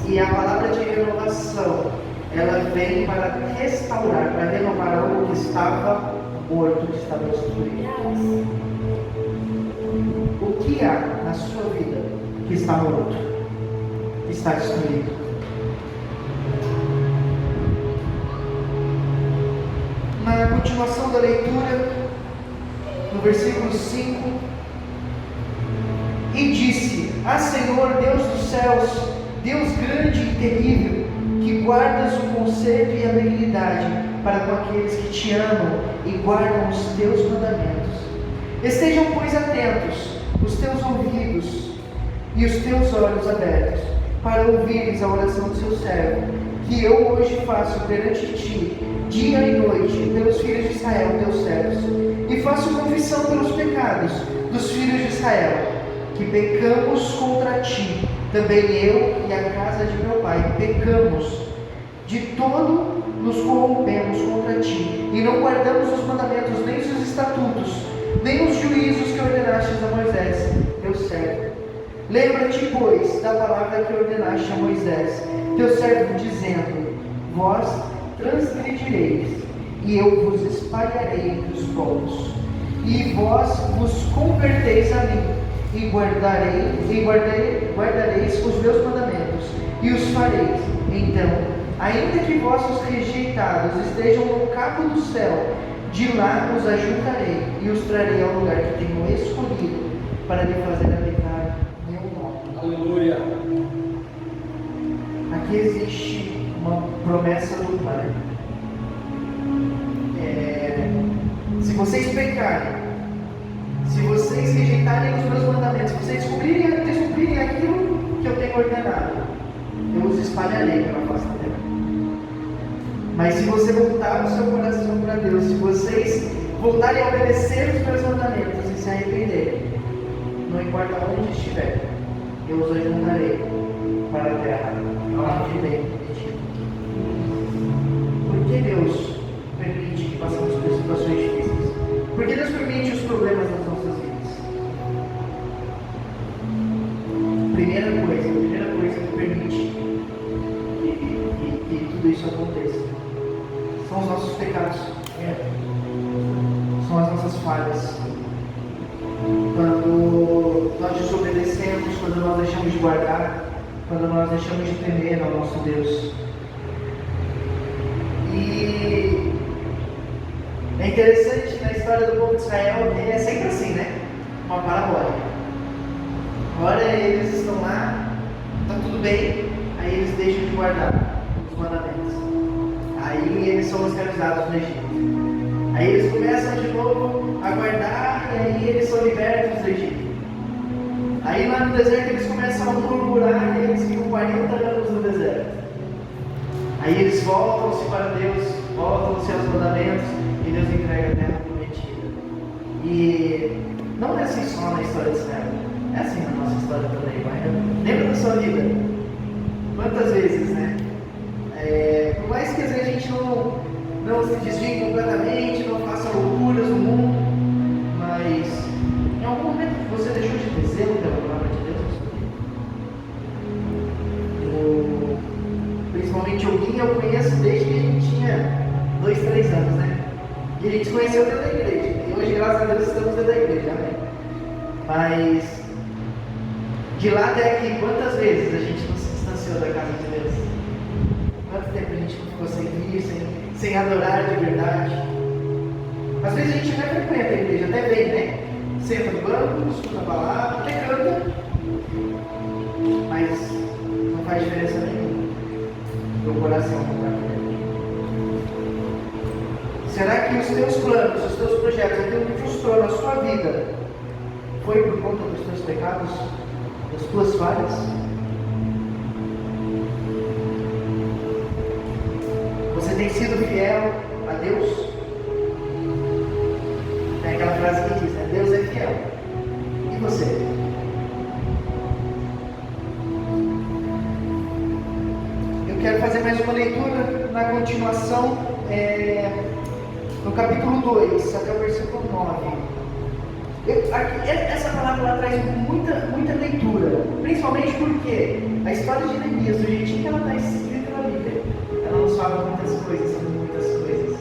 E a palavra de renovação, ela vem para restaurar, para renovar algo que estava morto, que estava destruído. O que há na sua vida que está morto, que está destruído? Na continuação da leitura, no versículo 5, e disse: Ah, Senhor, Deus dos céus, Deus grande e terrível, que guardas o conserto e a benignidade para com aqueles que te amam e guardam os teus mandamentos. Estejam, pois, atentos os teus ouvidos e os teus olhos abertos, para ouvires a oração do seu servo, que eu hoje faço perante ti, dia e noite, pelos filhos de Israel, teus servos, e faço confissão pelos pecados dos filhos de Israel, que pecamos contra ti, também eu e a casa de meu pai, pecamos, de todo nos corrompemos contra ti, e não guardamos os mandamentos, nem os estatutos, nem os juízos que ordenaste a Moisés, teu servo. Lembra-te, pois, da palavra que ordenaste a Moisés, teu servo, dizendo: Vós transgredireis, e eu vos espalharei entre os povos, e vós vos converteis a mim, e guardareis os meus mandamentos, e os fareis. Então, ainda que vossos rejeitados estejam no cabo do céu, de lá os ajuntarei, e os trarei ao lugar que tenho escolhido, para lhe fazer habitar meu nome. Aleluia. Aqui existe uma promessa do Pai. Se vocês pecarem, se vocês rejeitarem os meus mandamentos, se vocês descobrirem aquilo que eu tenho ordenado, eu os espalharei pela face da terra. Mas se você voltar o seu coração para Deus, se vocês voltarem a obedecer os meus mandamentos e se arrependerem, não importa onde estiver, eu os ajuntarei para a terra, onde vem prometido. Por que Deus permite que passemos por situações difíceis? Por que Deus permite os problemas nas nossas vidas? Primeira coisa que permite que tudo isso aconteça são os nossos pecados, são as nossas falhas. Quando nós desobedecemos, quando nós deixamos de guardar, quando nós deixamos de temer ao nosso Deus. E é interessante na história do povo de Israel que é sempre assim, né? Uma parabólica. Agora eles estão lá, está tudo bem, aí eles deixam de guardar os mandamentos. Aí eles são escravizados no Egito. Aí eles começam de novo a guardar e aí eles são libertos do Egito. Aí lá no deserto eles começam a murmurar e eles ficam 40 anos no deserto. Aí eles voltam-se para Deus, voltam-se aos mandamentos e Deus entrega a terra prometida. E não é assim só na história de Israel, é assim na nossa história também. Lembra da sua vida? Quantas vezes, né? Por mais que às vezes a gente não se desvie completamente, não faça loucuras no mundo, mas em algum momento você deixou de ter zelo pela palavra de Deus? Principalmente alguém eu conheço desde que a gente tinha 2, 3 anos, né? E a gente se conheceu dentro da igreja. E hoje, graças a Deus, estamos dentro da igreja, amém? Mas de lá até aqui, quantas vezes a gente não se distanciou da casa de Deus? Quanto tempo a gente não ficou sem vir, sem adorar de verdade? Às vezes a gente até frequenta a igreja, até vem, né? Senta no banco, escuta a palavra, até canta, mas não faz diferença nenhuma. Meu coração não está aqui. Será que os teus planos, os teus projetos, aquilo que frustrou na sua vida, foi por conta dos teus pecados, das tuas falhas? Você tem sido fiel a Deus? Tem aquela frase que diz, né? Deus é fiel. E você? Eu quero fazer mais uma leitura na continuação, no capítulo 2, até o versículo 9. Essa palavra lá traz muita leitura, principalmente porque a história de Neemias, do jeitinho que ela está escrita na Bíblia, ela nos fala muitas coisas sobre muitas coisas.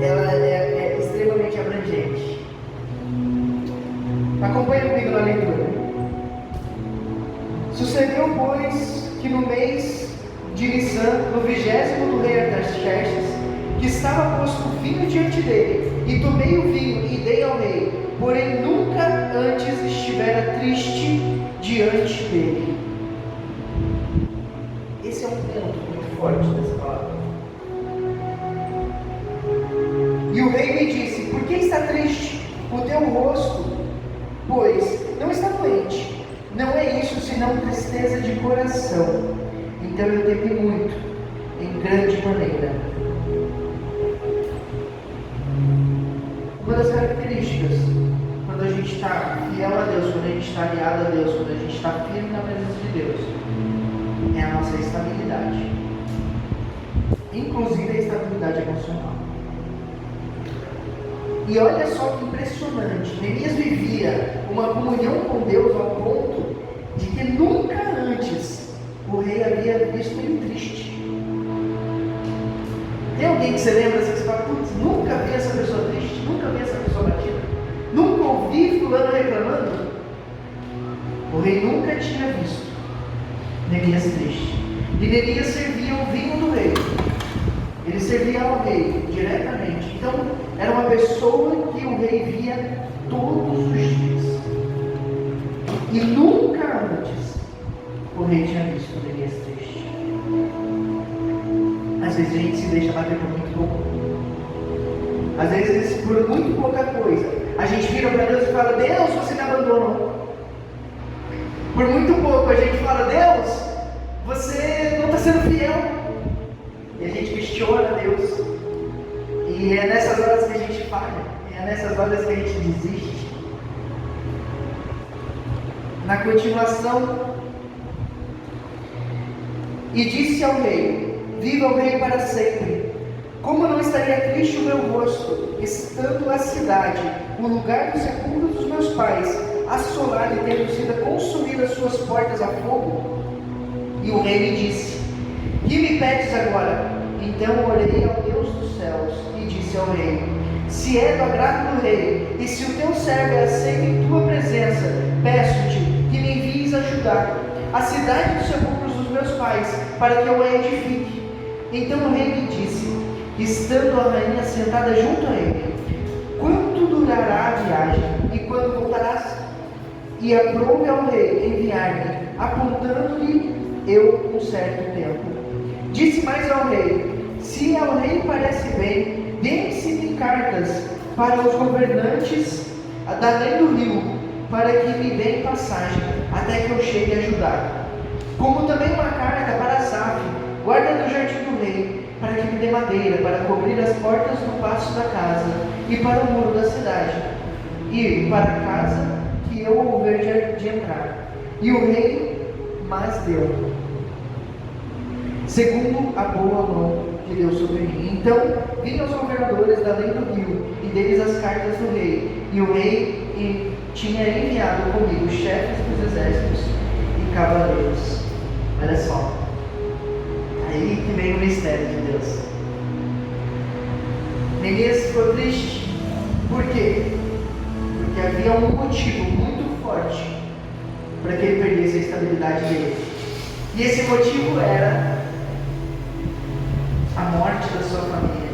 Ela é extremamente abrangente. Acompanha comigo na leitura. Sucedeu, pois, que no mês de Nissan, no 20º do rei Artaxerxes, que estava posto vinho diante dele, e tomei o vinho e dei ao rei, porém nunca antes estivera triste diante dele. Esse é um ponto muito forte dessa palavra. E o rei me disse: por que está triste o teu rosto? Pois não está doente. Não é isso senão tristeza de coração. Então eu temi muito, em grande maneira. Uma das características, quando a gente está fiel a Deus, quando a gente está aliado a Deus, quando a gente está firme na presença de Deus, é a nossa estabilidade. Inclusive a estabilidade emocional. E olha só que impressionante, Neemias vivia uma comunhão com Deus ao ponto de que nunca antes o rei havia visto ele triste. Tem alguém que você lembra assim, que você fala: putz, nunca vi essa pessoa triste, nunca vi essa pessoa batida, nunca ouvi fulano reclamando? O rei nunca tinha visto Neemias triste. E Neemias servia o vinho do rei. Ele servia ao rei diretamente. Então, era uma pessoa que o rei via todos os dias. E nunca antes o rei tinha visto Neemias triste. Às vezes a gente se deixa bater por muito pouco. Às vezes, por muito pouca coisa, a gente vira para Deus e fala: Deus, você me abandonou. Por muito pouco a gente fala: Deus, você não está sendo fiel. E a gente questiona Deus. E é nessas horas que a gente falha. E é nessas horas que a gente desiste. Na continuação, e disse ao rei: viva o rei para sempre. Como não estaria triste o meu rosto, estando a cidade, o lugar do sepulcro dos meus pais, assolada e tendo sido consumidas suas portas a fogo? E o rei me disse: que me pedes agora? Então orei ao Deus dos céus e disse ao rei: se é do agrado do rei, e se o teu servo é aceito em tua presença, peço-te que me envies ajudar a cidade dos sepulcros dos meus pais, para que eu a edifique. Então o rei me disse, estando a rainha sentada junto a ele: quanto durará a viagem, e quando voltarás? E aprove ao rei enviar-me, apontando-lhe eu um certo tempo. Disse mais ao rei: se ao rei parece bem, dê-se-me cartas para os governantes da além do rio, para que me deem passagem, até que eu chegue a Judá. Como também uma carta para Asaf, guarda do jardim do rei, para que me dê madeira, para cobrir as portas do pátio da casa, e para o muro da cidade, e para a casa que eu houver de entrar. E o rei mas deu, segundo a boa mão que deu sobre mim. Então vim aos governadores da além do rio, e deles as cartas do rei. E o rei tinha enviado comigo chefes dos exércitos e cavaleiros. Olha só, aí que vem o mistério de Deus. Neemias ficou triste. Por quê? Porque havia um motivo muito forte para que ele perdesse a estabilidade dele. E esse motivo era a morte da sua família,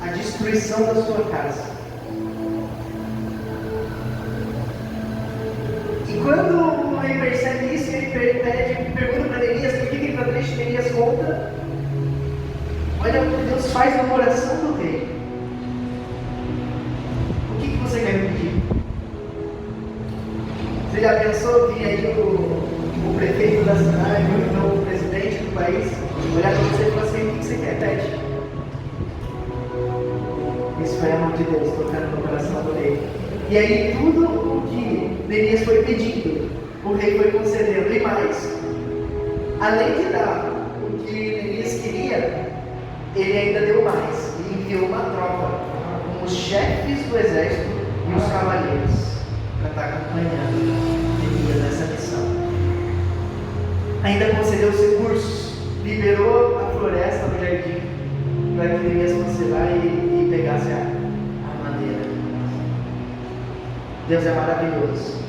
a destruição da sua casa. E quando o rei percebe isso, ele pergunta para Neemias por que ele está triste. Neemias conta. Olha o que Deus faz na oração do rei. O que você quer me pedir? Você já pensou que aí o prefeito da cidade, ou então o presidente do país, olhar para você e falar assim: o que você quer? Pede. Isso foi a mão de Deus tocando no coração do rei. E aí tudo o que Neemias foi pedindo, o rei foi concedendo. E mais, além de dar o que Neemias queria, ele ainda deu mais. E enviou uma tropa com os chefes do exército e os cavalheiros para estar acompanhando Neemias nessa missão. Ainda concedeu os recursos, liberou a floresta no jardim para que Neemias fosse lá e pegasse a madeira. Deus é maravilhoso.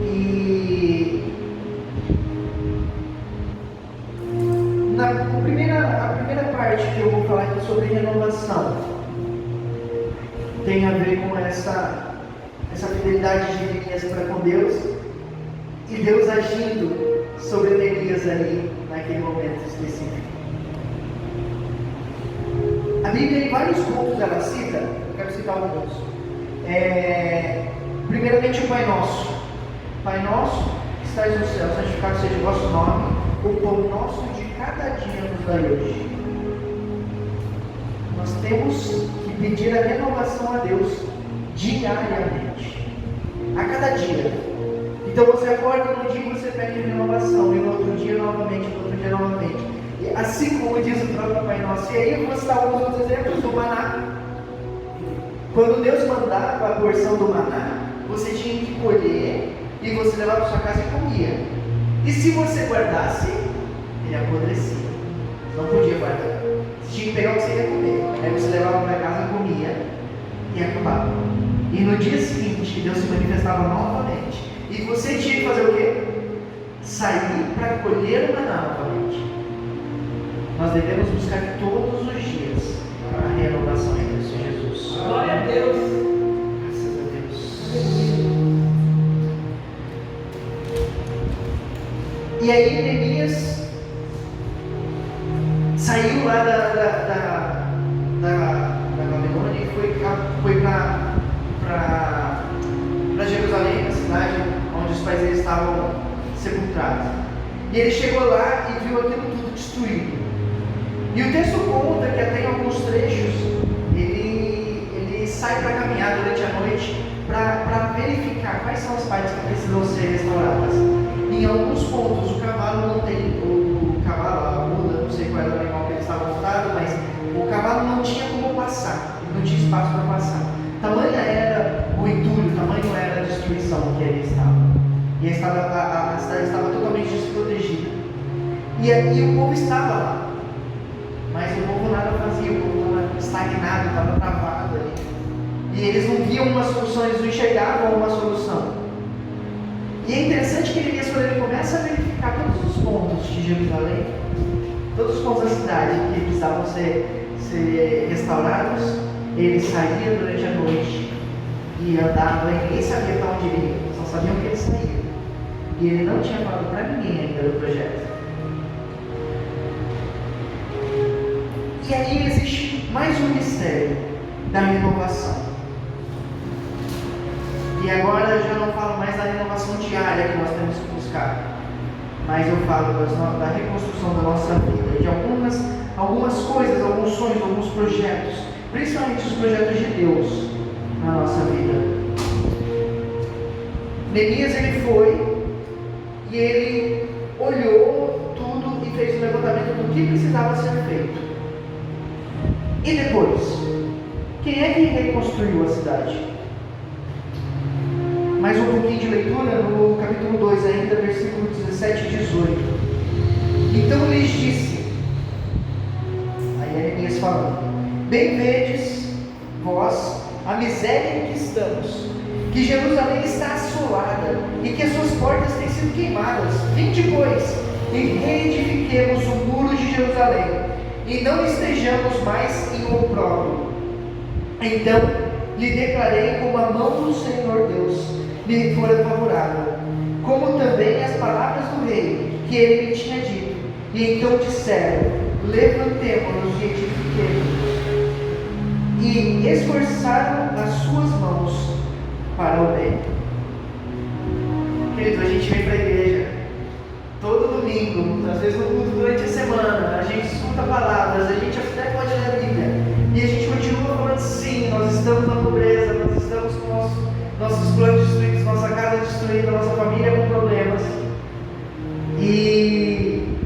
E a primeira parte que eu vou falar aqui sobre renovação tem a ver com essa fidelidade de Neemias para com Deus e Deus agindo sobre Neemias ali naquele momento específico. A Bíblia, em vários pontos, ela cita, eu quero citar alguns. Primeiramente, o Pai Nosso. Pai Nosso, que estás no céu, santificado seja o vosso nome, o pão nosso de cada dia nos dai hoje. Nós temos que pedir a renovação a Deus diariamente, a cada dia. Então você acorda num dia e você pede renovação, e no outro dia novamente, no outro dia novamente. E assim como diz o próprio Pai Nosso. E aí eu vou citar alguns outros exemplos do maná. Quando Deus mandava a porção do maná, você tinha que colher e você levava para sua casa e comia. E se você guardasse, ele apodrecia. Você não podia guardar. Você tinha que pegar o que você ia comer. Aí você levava para casa e comia e acabava. E no dia seguinte, Deus se manifestava novamente. E você tinha que fazer o quê? Sair para colher o maná novamente. Nós devemos buscar todos os dias a renovação em Cristo Jesus. Glória a Deus. Graças a Deus. E aí Neemias saiu lá da Babilônia e foi para Jerusalém, a cidade onde os pais deles estavam sepultados. E ele chegou lá e viu aquilo tudo destruído. E o texto conta que até em alguns trechos ele sai para caminhar durante a noite para verificar quais são as partes que precisam ser restauradas. Em alguns pontos o cavalo não tem, a muda, não sei qual era o animal que ele estava montado, mas o cavalo não tinha como passar, não tinha espaço para passar. Tamanha era o entulho, tamanho era a destruição que ele estava. E a cidade estava totalmente desprotegida. E o povo estava lá. Mas o povo nada fazia, o povo estava estagnado, estava travado ali. E eles não viam uma solução, eles não enxergavam uma solução. E é interessante que quando ele começa a verificar todos os pontos de Jerusalém, todos os pontos da cidade que precisavam ser restaurados, ele saía durante a noite e andava, e ninguém sabia para onde ele ia, só sabiam que ele saía. E ele não tinha falado para ninguém ainda do projeto. E aí existe mais um mistério da renovação. E agora eu já não falo mais da renovação diária que nós temos que buscar, mas eu falo da reconstrução da nossa vida, de algumas coisas, alguns sonhos, alguns projetos, principalmente os projetos de Deus na nossa vida. Neemias, ele foi e ele olhou tudo e fez um levantamento do que precisava ser feito. E depois, quem é que reconstruiu a cidade? Mais um pouquinho de leitura no capítulo 2 ainda, versículo 17 e 18. Então lhes disse, aí é Neemias falando: bem vedes vós a miséria em que estamos, que Jerusalém está assolada e que as suas portas têm sido queimadas. Vinde, pois, e reedifiquemos o muro de Jerusalém, e não estejamos mais em opróbrio. Então lhe declarei como a mão do Senhor Deus lhe fora favorável, como também as palavras do rei que ele me tinha dito. E então disseram: levantemo-nos e edifiquemos. E esforçaram as suas mãos para o bem. Querido, a gente vem para a igreja todo domingo, às vezes no culto durante a semana, a gente escuta palavras, a gente até pode ler a Bíblia, e a gente continua falando: sim, nós estamos na pobreza, nós estamos com nossos planos destruídos, nossa casa destruída, nossa família com problemas. E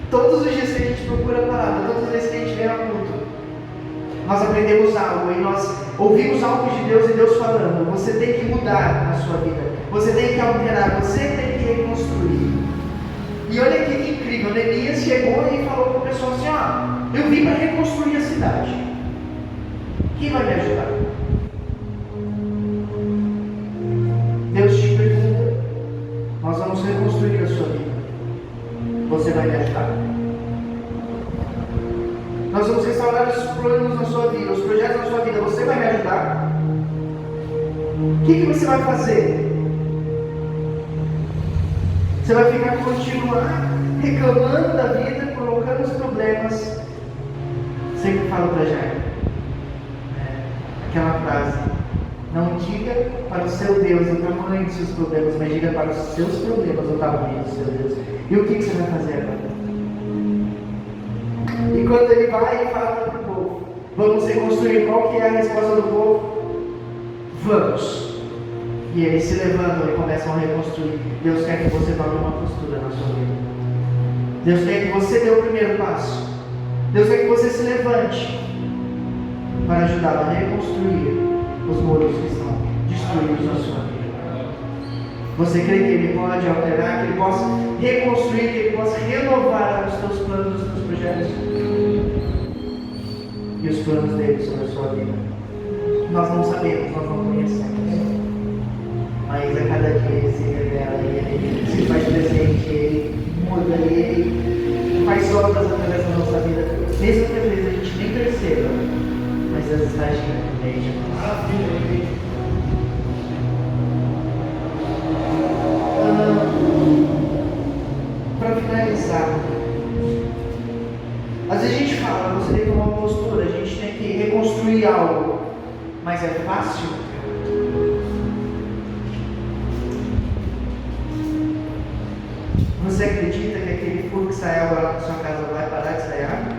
todos os dias que a gente procura a palavra, todas as vezes que a gente vem ao culto, nós aprendemos algo, e nós ouvimos algo de Deus e Deus falando, você tem que mudar na sua vida, você tem que alterar, você tem que reconstruir. E olha que incrível, Neemias chegou e falou para o pessoal assim, eu vim para reconstruir a cidade. Quem vai me ajudar? Deus te pergunta, nós vamos reconstruir a sua vida. Você vai me ajudar? Nós vamos restaurar os planos na sua vida, os projetos na sua vida. Você vai me ajudar? O que você vai fazer? Você vai continuar reclamando da vida, colocando os problemas. Sempre falo para Jair, aquela frase: não diga para o seu Deus o tamanho dos seus problemas, mas diga para os seus problemas o tamanho do seu Deus. E o que você vai fazer agora? E quando ele vai e fala para o povo, vamos reconstruir, qual que é a resposta do povo? Vamos. E eles se levantam e começam a reconstruir. Deus quer que você tome uma postura na sua vida. Deus quer que você dê o primeiro passo. Deus quer que você se levante para ajudar a reconstruir os muros que estão destruídos na sua vida. Você crê que Ele pode alterar, que Ele possa reconstruir, que Ele possa renovar os teus planos, os teus projetos e os planos dele sobre a sua vida? Nós não sabemos, nós não conhecemos, mas a cada dia Ele se revela, Ele se faz presente, Ele muda, Ele faz obras através da nossa vida, mesmo que às vezes a gente nem perceba, mas Deus está agindo no meio de nós. Para finalizar, às vezes a gente fala, você tem que tomar uma postura, a gente tem que reconstruir algo, mas é fácil? Você acredita que aquele fogo que sai agora na sua casa vai parar de sair água?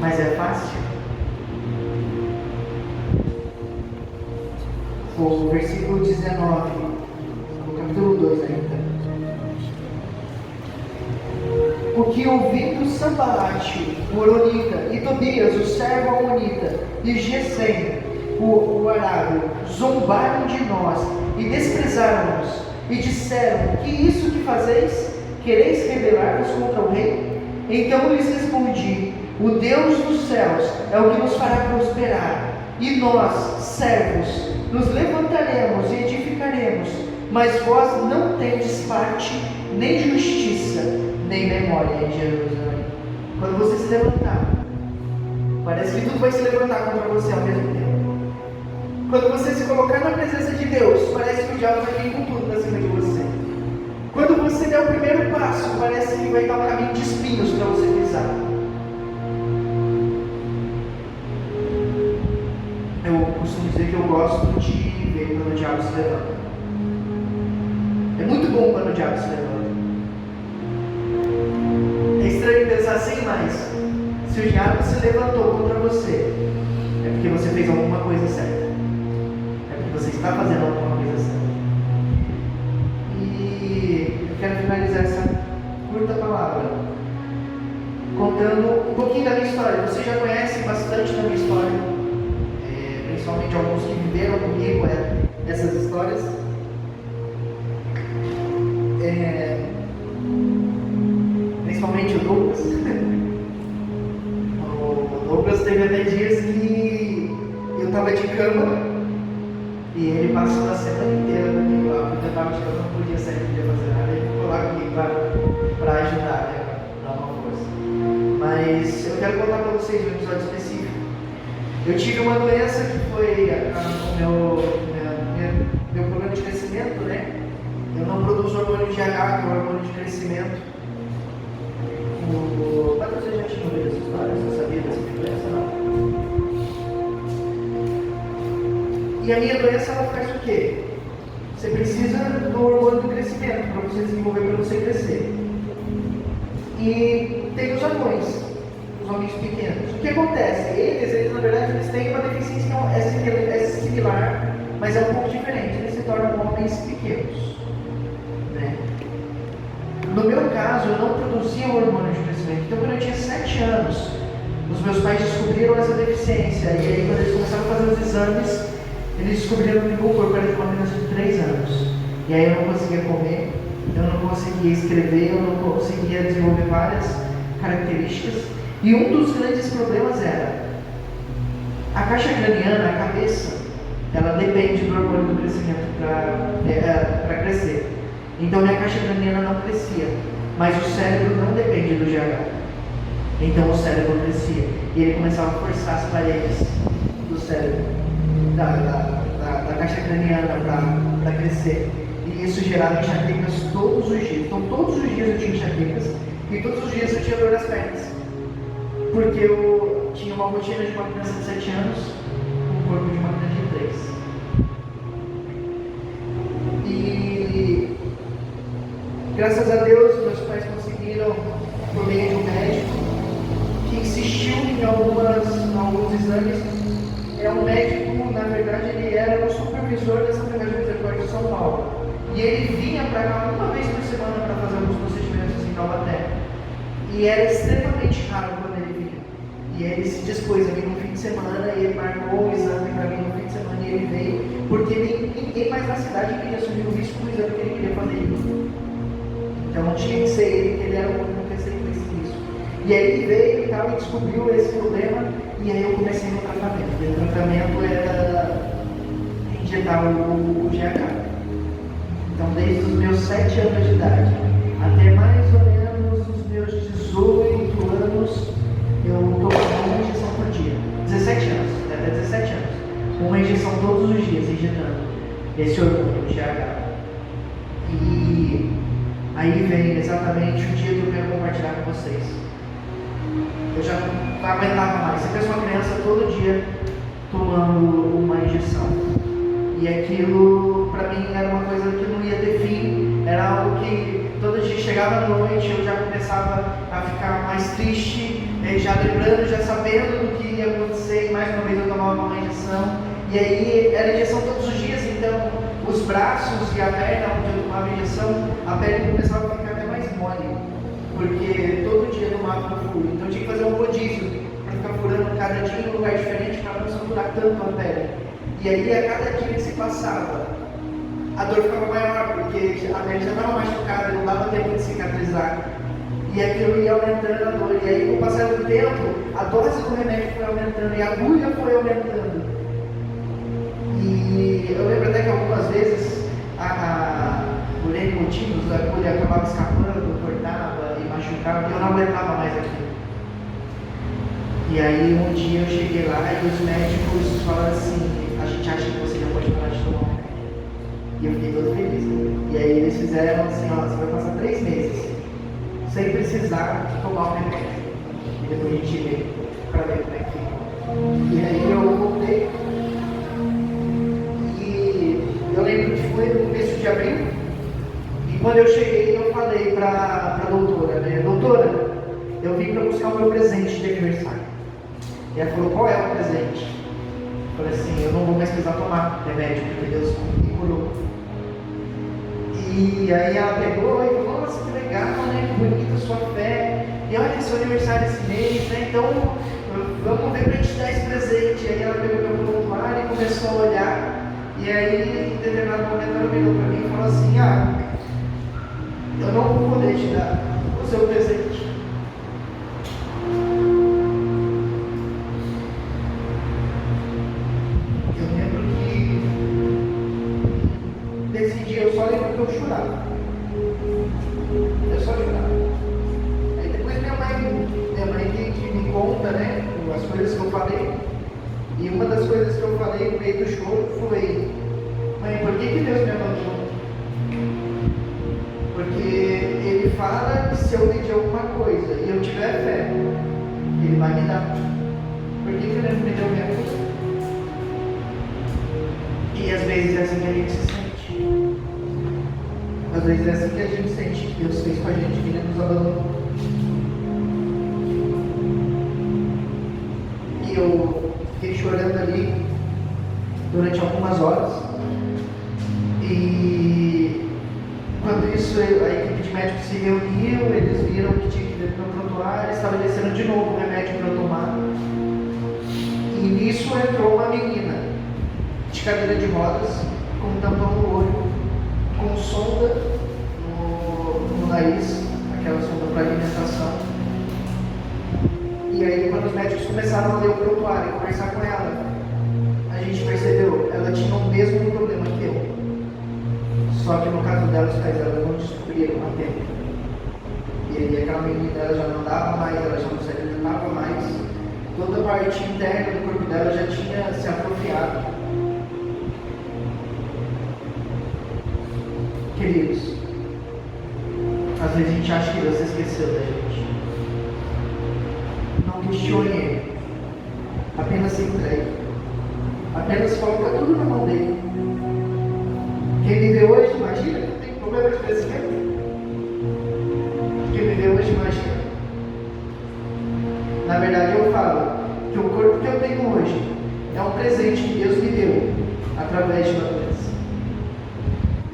Mas é fácil? O versículo 19, no capítulo 2 ainda. Porque ouvindo Sanbalate, o Horonita, e Tobias, o servo amonita, e Gesem, o arábio, zombaram de nós e desprezaram-nos, e disseram: que isso que fazeis? Quereis rebelar-vos contra o rei? Então lhes respondi: o Deus dos céus é o que nos fará prosperar, e nós, servos, nos levantaremos e edificaremos, mas vós não tendes parte, nem justiça, nem memória em Jerusalém. Quando você se levantar, parece que tudo vai se levantar contra você ao mesmo tempo. Quando você se colocar na presença de Deus, parece que o diabo vai vir com tudo para cima de você. Quando você der o primeiro passo, parece que vai dar um caminho de espinhos para você pisar. Eu costumo dizer que eu gosto de ver quando o diabo se levanta. É muito bom quando o diabo se levanta. É estranho pensar assim, mas se o diabo se levantou contra você, é porque você fez alguma coisa certa. É porque você está fazendo alguma coisa certa. E eu quero finalizar essa curta palavra contando um pouquinho da minha história. Você já conhece bastante da minha história, principalmente alguns que viveram comigo essas histórias. Principalmente o Douglas. O Douglas teve até dias que eu estava de cama e ele passou a semana inteira comigo lá, porque eu estava de cama, não podia sair, não podia fazer nada, ele ficou lá comigo para ajudar, para dar uma força. Mas eu quero contar para vocês um episódio específico. Eu tive uma doença que foi meu problema de crescimento, né? Eu não produzo hormônio de GH, que é o hormônio de crescimento. Mas você já tinha ouvido essa história? Você sabia dessa doença? Não. E a minha doença, ela faz o quê? Você precisa do hormônio do crescimento para você desenvolver, para você crescer. E tem os anões, os homens pequenos. O que acontece? Eles na verdade, eles têm uma deficiência que é similar, mas é um pouco diferente. Eles se tornam homens pequenos. Né? No meu caso, eu não produzia o hormônio de crescimento. Então, quando eu tinha 7 anos, Os meus pais descobriram essa deficiência, e aí quando eles começaram a fazer os exames, eles descobriram que o meu corpo era de uma criança de 3 anos. E aí eu não conseguia comer, eu não conseguia escrever, eu não conseguia desenvolver várias características. E um dos grandes problemas era a caixa craniana, a cabeça, ela depende do hormônio do crescimento para crescer. Então minha caixa craniana não crescia, mas o cérebro não depende do GH. Então o cérebro crescia e ele começava a forçar as paredes do cérebro, da caixa craniana para crescer. E isso gerava enxaquecas todos os dias. Então todos os dias eu tinha enxaquecas e todos os dias eu tinha dor nas pernas. Porque eu tinha uma rotina de uma criança de 7 anos com o corpo de uma criança de 3. E graças a Deus meus pais conseguiram, por meio de um médico que insistiu em alguns exames. É um médico, na verdade, ele era o supervisor da Santa Igreja Misericórdia de São Paulo. E ele vinha para cá uma vez por semana para fazer alguns procedimentos em Taubaté. E era extremamente raro quando ele vinha. E ele se dispôs a vir no fim de semana, e ele marcou o exame para mim no fim de semana, e ele veio, porque ninguém mais na cidade queria assumir o risco do exame que ele queria fazer. Então tinha que ser ele, que ele era o único que aceitou esse risco. E aí ele veio e tal, e descobriu esse problema, e aí eu comecei no tratamento. E o tratamento era injetar o GH. Então desde os meus 7 anos de idade até mais ou menos os meus 18 anos, eu tomava uma injeção por dia. 17 anos, até 17 anos. Uma injeção todos os dias, injetando esse hormônio, o GH. E aí vem exatamente o dia que eu quero compartilhar com vocês. Eu já não aguentava mais. Você pensa uma criança todo dia tomando uma injeção. E aquilo, para mim, era uma coisa que não ia ter fim. Era algo que todo dia chegava à noite, eu já começava a ficar mais triste, já lembrando, já sabendo do que ia acontecer. E mais uma vez eu tomava uma injeção. E aí era injeção todos os dias, então os braços e a perna onde eu tomava injeção, a pele começava a ficar até mais mole, porque todo dia eu tomava um furo. Então eu tinha que fazer um rodízio para ficar furando cada dia em um lugar diferente para não saturar tanto a pele. E aí a cada dia que se passava, a dor ficava maior, porque a pele já estava machucada, não dava tempo de cicatrizar. E aquilo ia aumentando a dor. E aí, com o passar do tempo, a dose do remédio foi aumentando e a agulha foi aumentando. E eu lembro até que algumas vezes, por N motivos, a agulha acabava escapando, cortava e machucava, e eu não aguentava mais aquilo. E aí um dia eu cheguei lá e os médicos falaram assim: a gente acha que você já pode parar de tomar o remédio. E eu fiquei todo feliz. E aí eles fizeram assim: ó, você vai passar 3 meses sem precisar tomar o remédio. E depois a gente vê para ver como é que é. E aí eu voltei. Eu lembro que foi no começo de abril, e quando eu cheguei eu falei para a doutora, né? Doutora, eu vim para buscar o meu presente de aniversário. E ela falou: qual é o presente? Eu falei assim: eu não vou mais precisar tomar remédio, porque Deus me curou. E aí ela pegou e falou: nossa, que legal, né? Que bonita a sua fé. E olha, seu aniversário esse mês, né? Então vamos ver para te dar esse presente. E aí ela pegou meu prontuário e começou a olhar. E aí, em determinado momento, ela virou para mim e falou assim: eu não vou poder te dar o seu presente. Eu lembro que nesse dia eu só lembro que eu chorava. Eu só chorava. Aí depois minha mãe que me conta, né, as coisas que eu falei. E uma das coisas que eu falei no meio do choro foi: mãe, por que Deus me abandonou? Porque Ele fala que se eu pedir alguma coisa e eu tiver fé, Ele vai me dar. Por que Ele não me deu minha coisa? E às vezes é assim que a gente se sente. Às vezes é assim que a gente sente que Deus fez com a gente, que Ele nos abandonou. E eu fiquei chorando ali durante algumas horas. E quando isso isso, a equipe de médicos se reuniu, eles viram que tinha que ir para o prontuário, estabeleceram de novo o remédio para eu tomar. E nisso entrou uma menina de cadeira de rodas, com um tampão no olho, com sonda no nariz, aquela sonda para alimentação. E aí, quando os médicos começaram a ler o prontuário e conversar com ela, a gente percebeu, ela tinha o mesmo problema que eu. Só que no caso dela, os pais dela não descobriram a tempo. E aí aquela menina ela já não andava mais, ela já não se alimentava mais. Toda a parte interna do corpo dela já tinha se atrofiado. Queridos, às vezes a gente acha que Deus esqueceu da gente. Não questione Ele. Apenas se entregue. Apenas coloca tudo na mão dele. Quem me vê hoje, imagina que eu tenho problema de crescimento. Quem me vê hoje, imagina. Na verdade, eu falo que o corpo que eu tenho hoje é um presente que Deus me deu através de uma doença.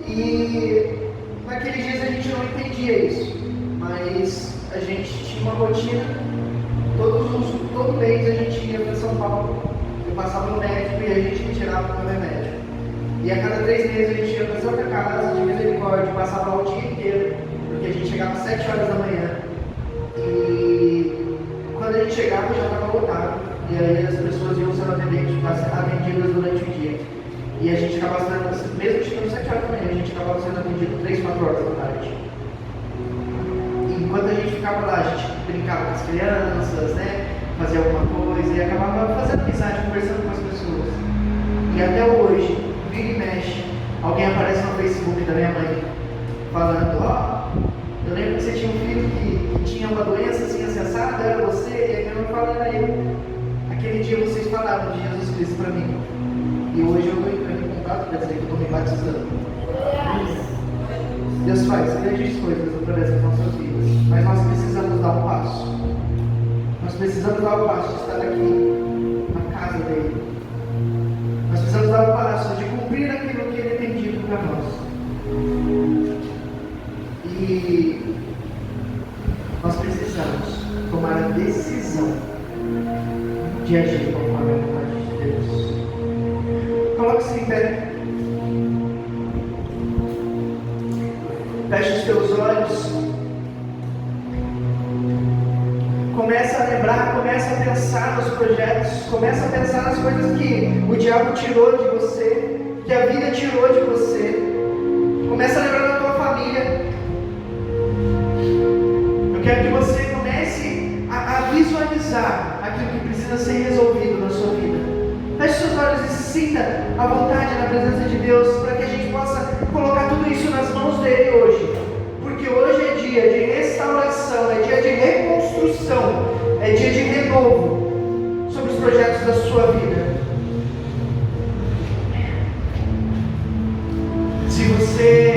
E naqueles dias a gente não entendia isso, mas a gente tinha uma rotina. Todo mês a gente ia para São Paulo. Eu passava no médico e a gente retirava o meu remédio. E a cada 3 meses a gente ia para Santa Casa de Misericórdia, passava lá o dia inteiro, porque a gente chegava às 7 horas da manhã. E quando a gente chegava já estava lotado. E aí as pessoas iam sendo atendidas durante o dia. E a gente acabava sendo, mesmo chegando às 7 horas da manhã, a gente acabava sendo atendido 3, 4 horas da tarde. E enquanto a gente ficava lá, a gente brincava com as crianças, né? Fazia alguma coisa e acabava fazendo amizade, conversando com as pessoas. E até hoje, vira e mexe, alguém aparece no Facebook da minha mãe, falando, eu lembro que você tinha um filho que tinha uma doença assim acessada, era você, e a minha mãe fala, era eu. Aquele dia vocês falaram de Jesus Cristo para mim. E hoje eu estou entrando em contato, quer dizer que eu estou me batizando. Deus faz grandes coisas através das nossas vidas, mas nós precisamos dar um passo. Nós precisamos dar o passo de estar aqui na casa dele. Nós precisamos dar o passo de cumprir aquilo que ele tem dito para nós. E nós precisamos tomar a decisão de agir conforme a vontade de Deus. Coloque-se em pé. Feche os teus olhos. Começa a lembrar, começa a pensar nos projetos, começa a pensar nas coisas que o diabo tirou de você, que a vida tirou de você. Começa a lembrar da tua família. Eu quero que você comece a visualizar aquilo que precisa ser resolvido na sua vida. Feche seus olhos e se sinta à vontade na presença de Deus, para que a gente possa colocar tudo isso nas mãos dele hoje. Porque hoje é dia de restauração, é dia de reconstrução, é dia de renovo sobre os projetos da sua vida. Se você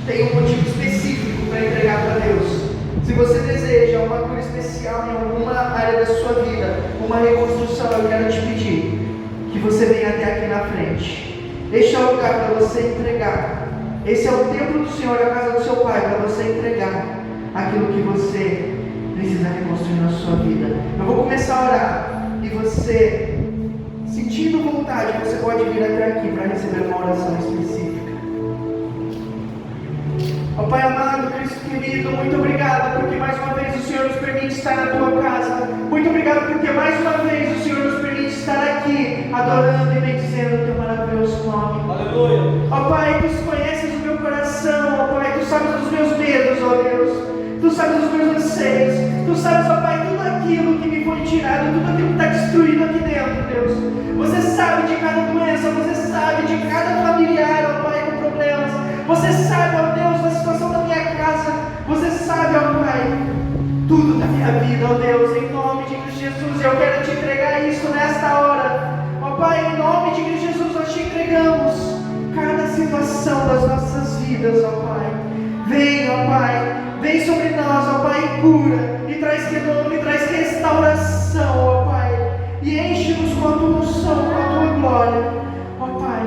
tem um motivo específico para entregar para Deus, se você deseja uma cura especial em alguma área da sua vida, uma reconstrução, eu quero te pedir que você venha até aqui na frente. Este é o lugar para você entregar. Esse é o templo do Senhor, a casa do seu Pai, para você entregar aquilo que você precisa reconstruir na sua vida. Eu vou começar a orar e você, sentindo vontade, você pode vir até aqui para receber uma oração específica. Ó Pai amado, Cristo querido, muito obrigado porque mais uma vez o Senhor nos permite estar na tua casa. Muito obrigado porque mais uma vez o Senhor nos permite estar aqui adorando e bendizendo o teu maravilhoso nome. Aleluia. Ó Pai, tu conheces o meu coração, ó Pai, tu sabes dos meus medos, ó Deus, tu sabes dos meus anseios, tu sabes, ó Pai, tudo aquilo que me foi tirado, tudo aquilo que está destruído aqui dentro, Deus. Você sabe de cada doença, você sabe de cada familiar, ó Pai, com problemas, você sabe, ó Deus, da situação da minha casa, você sabe, ó Pai, tudo da minha vida, ó Deus, em nome de Cristo Jesus, eu quero te entregar isso nesta hora, ó Pai, em nome de Cristo Jesus, nós te entregamos cada situação das nossas vidas, ó Pai. Vem, ó Pai, vem sobre nós, ó Pai, e cura, e traz renovo, e traz restauração, ó Pai, e enche-nos com a tua unção, com a tua glória, ó Pai,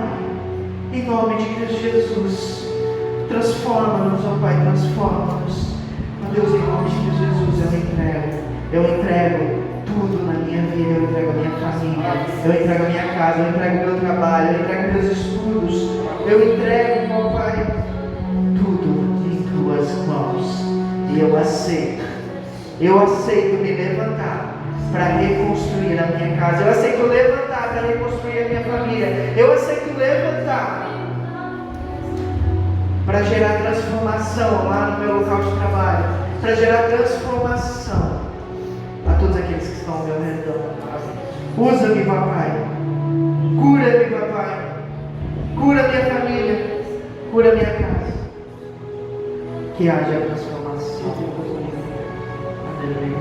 em nome de Cristo Jesus. Transforma-nos, ó Pai, transforma-nos. Ó Deus, em nome de Jesus, eu entrego tudo na minha vida, eu entrego a minha família, eu entrego a minha casa, eu entrego o meu trabalho, eu entrego meus estudos, eu entrego, ó Pai, tudo em tuas mãos. E eu aceito me levantar para reconstruir a minha casa, eu aceito levantar para reconstruir a minha família, eu aceito levantar para gerar transformação lá no meu local de trabalho, para gerar transformação a todos aqueles que estão ao meu redor. Usa-me, papai. Cura-me, papai. Cura minha família. Cura minha casa. Que haja transformação. Aleluia.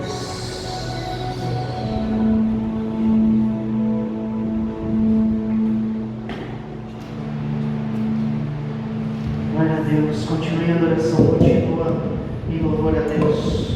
Glória a Deus. Continue em adoração. Continua em louvor a Deus.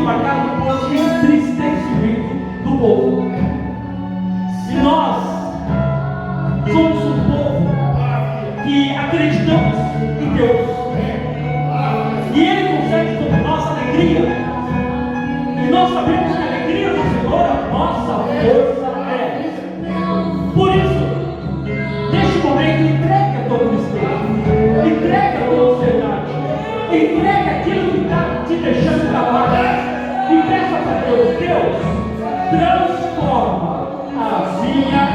marcado por entristecimento do povo. E nós somos um povo que acreditamos em Deus. E Ele concede sobre nós alegria. E nós sabemos que a alegria do Senhor é a nossa força. Por isso, neste momento, entregue a tua tristeza, entregue a tua ansiedade, entregue aquilo que está te deixando capaz e peça para Deus: Deus, transforma a minha